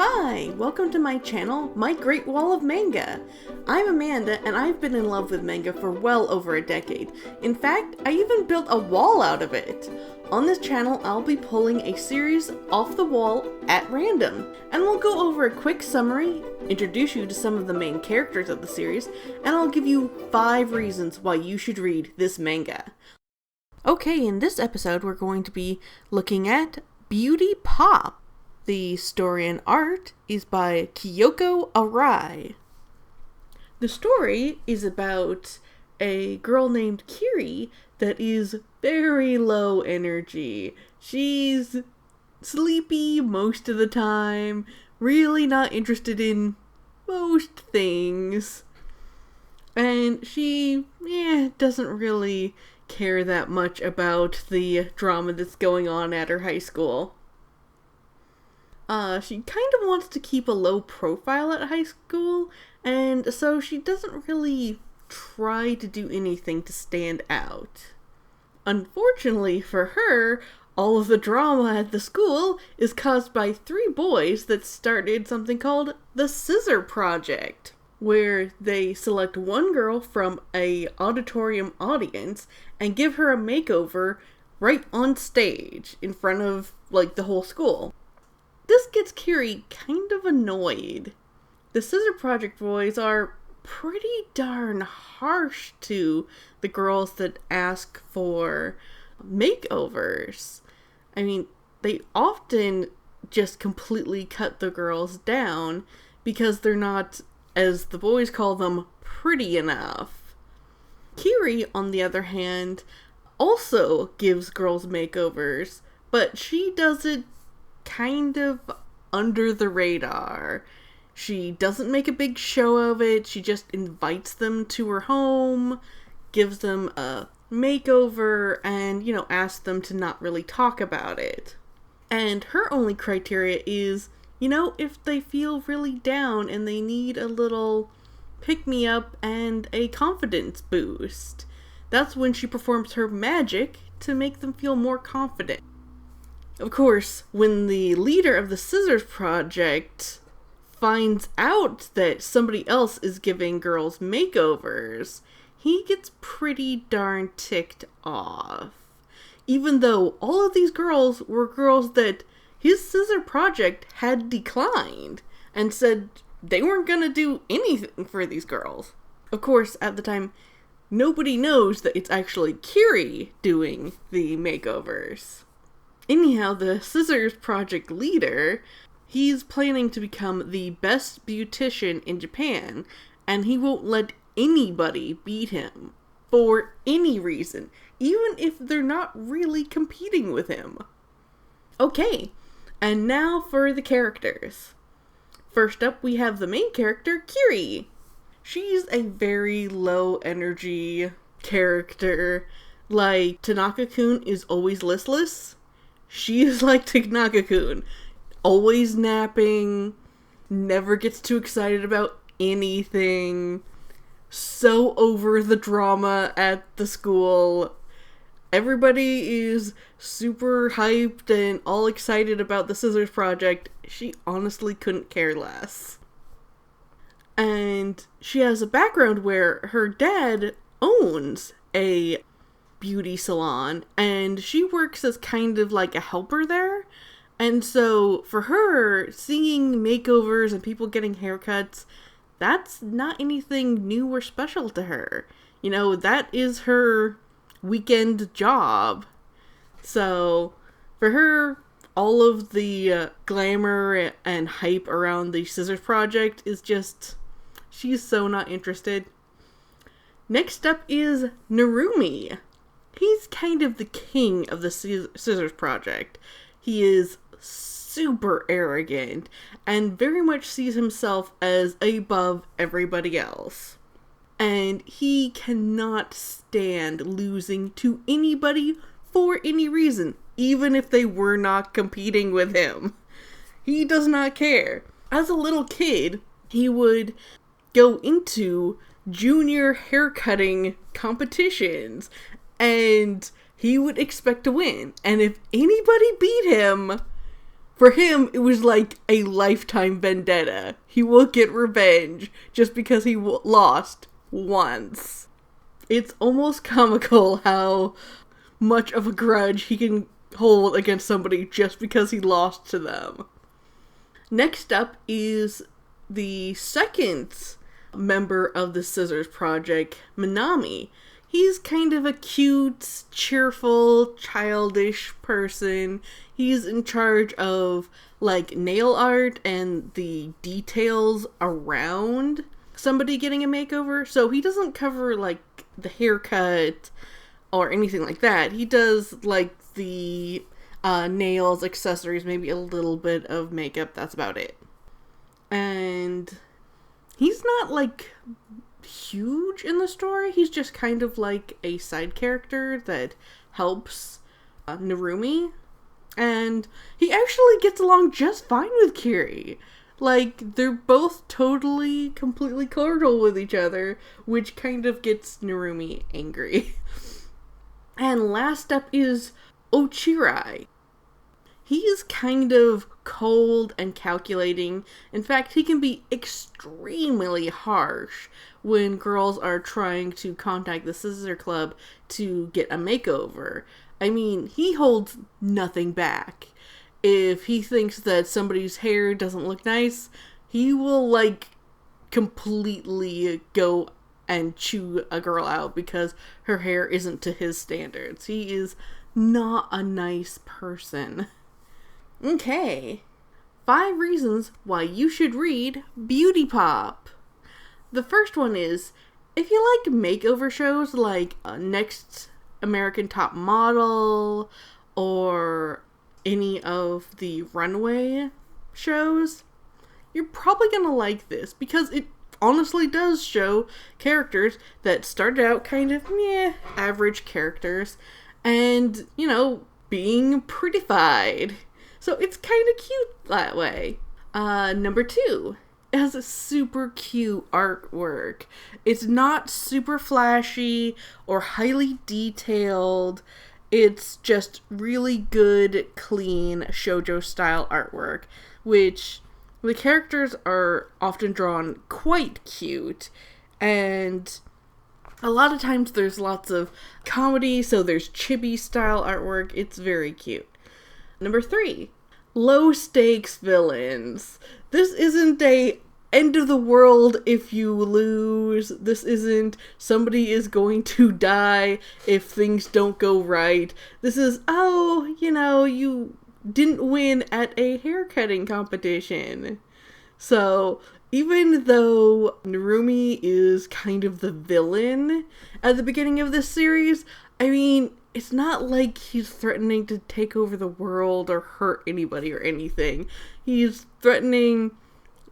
Hi, welcome to my channel, My Great Wall of Manga. I'm Amanda and I've been in love with manga for well over a decade. In fact, I even built a wall out of it. On this channel, I'll be pulling a series off the wall at random, and we'll go over a quick summary, introduce you to some of the main characters of the series, and I'll give you 5 reasons why you should read this manga. Okay, in this episode we're going to be looking at Beauty Pop. The story and art is by Kyoko Arai. The story is about a girl named Kiri that is very low energy. She's sleepy most of the time, really not interested in most things. And she doesn't really care that much about the drama that's going on at her high school. She kind of wants to keep a low profile at high school, and so she doesn't really try to do anything to stand out. Unfortunately for her, all of the drama at the school is caused by 3 boys that started something called the Scissor Project, where they select one girl from a auditorium audience and give her a makeover right on stage in front of, the whole school. This gets Kiri kind of annoyed. The Scissor Project boys are pretty darn harsh to the girls that ask for makeovers. I mean, they often just completely cut the girls down because they're not, as the boys call them, pretty enough. Kiri, on the other hand, also gives girls makeovers, but she does it kind of under the radar. She doesn't make a big show of it. She just invites them to her home, gives them a makeover, and, asks them to not really talk about it. And her only criteria is, if they feel really down and they need a little pick-me-up and a confidence boost. That's when she performs her magic to make them feel more confident. Of course, when the leader of the Scissors Project finds out that somebody else is giving girls makeovers, he gets pretty darn ticked off. Even though all of these girls were girls that his Scissor Project had declined and said they weren't gonna do anything for these girls. Of course, at the time, nobody knows that it's actually Kiri doing the makeovers. Anyhow, the Scissors Project leader, he's planning to become the best beautician in Japan, and he won't let anybody beat him for any reason, even if they're not really competing with him. Okay, and now for the characters. First up, we have the main character, Kiri. She's a very low energy character. Like Tanaka-kun is always listless. She is like Tanaka-kun, always napping, never gets too excited about anything, so over the drama at the school. Everybody is super hyped and all excited about the Scissors Project. She honestly couldn't care less. And she has a background where her dad owns a beauty salon, and she works as kind of like a helper there. And so for her, seeing makeovers and people getting haircuts, that's not anything new or special to her. That is her weekend job. So for her, all of the glamour and hype around the Scissors Project is just, she's so not interested. Next up is Nurumi. He's kind of the king of the Scissors Project. He is super arrogant and very much sees himself as above everybody else. And he cannot stand losing to anybody for any reason, even if they were not competing with him. He does not care. As a little kid, he would go into junior haircutting competitions, and he would expect to win. And if anybody beat him, For him, it was like a lifetime vendetta. He will get revenge just because he lost once. It's almost comical how much of a grudge he can hold against somebody just because he lost to them. Next up is the second member of the Scissors Project, Minami. He's kind of a cute, cheerful, childish person. He's in charge of, like, nail art and the details around somebody getting a makeover. So he doesn't cover, like, the haircut or anything like that. He does, like, the nails, accessories, maybe a little bit of makeup. That's about it. And he's not, like, huge in the story. He's just kind of like a side character that helps Nurumi, and he actually gets along just fine with Kiri. Like, they're both totally, completely cordial with each other, which kind of gets Nurumi angry. And last up is Ochirai. He's kind of cold and calculating. In fact, he can be extremely harsh when girls are trying to contact the Scissor Club to get a makeover. I mean, he holds nothing back. If he thinks that somebody's hair doesn't look nice, he will, like, completely go and chew a girl out because her hair isn't to his standards. He is not a nice person. Okay, 5 reasons why you should read Beauty Pop. The first one is, if you like makeover shows like Next American Top Model or any of the runway shows, you're probably gonna like this because it honestly does show characters that started out kind of average characters and, you know, being prettified. So it's kind of cute that way. Number 2, it has a super cute artwork. It's not super flashy or highly detailed. It's just really good, clean shoujo style artwork, which the characters are often drawn quite cute, and a lot of times there's lots of comedy, so there's chibi style artwork. It's very cute. Number 3, low stakes villains. This isn't a end of the world if you lose. This isn't somebody is going to die if things don't go right. This is, oh, you know, you didn't win at a haircutting competition. So even though Nurumi is kind of the villain at the beginning of this series, I mean, it's not like he's threatening to take over the world or hurt anybody or anything. He's threatening,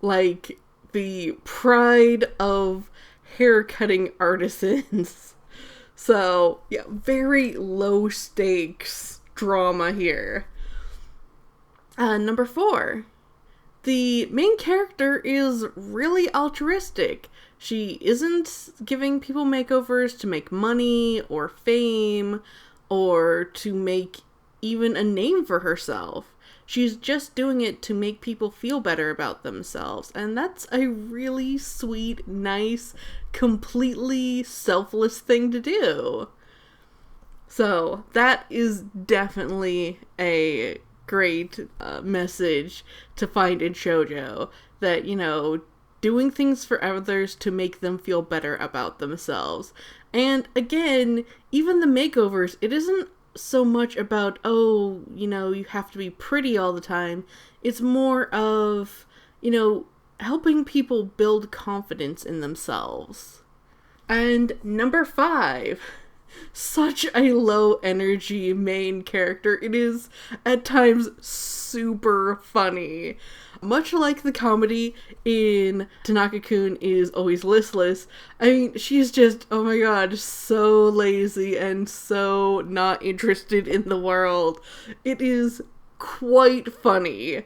like, the pride of haircutting artisans. So, yeah, very low stakes drama here. Number 4. The main character is really altruistic. She isn't giving people makeovers to make money or fame or to make even a name for herself. She's just doing it to make people feel better about themselves. And that's a really sweet, nice, completely selfless thing to do. So that is definitely a great message to find in shoujo. That, you know, doing things for others to make them feel better about themselves. And again, even the makeovers, it isn't so much about, oh, you know, you have to be pretty all the time. It's more of, you know, helping people build confidence in themselves. And number 5, such a low energy main character. It is at times super funny. Much like the comedy in Tanaka-kun is Always Listless, I mean, she's just, oh my god, so lazy and so not interested in the world. It is quite funny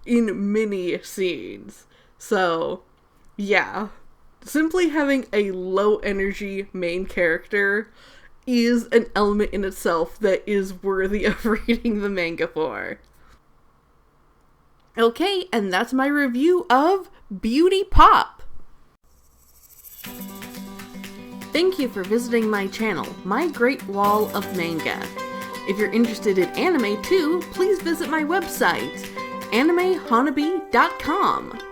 in many scenes. So, yeah. Simply having a low energy main character is an element in itself that is worthy of reading the manga for. Okay, and that's my review of Beauty Pop. Thank you for visiting my channel, My Great Wall of Manga. If you're interested in anime too, please visit my website, animehanabi.com.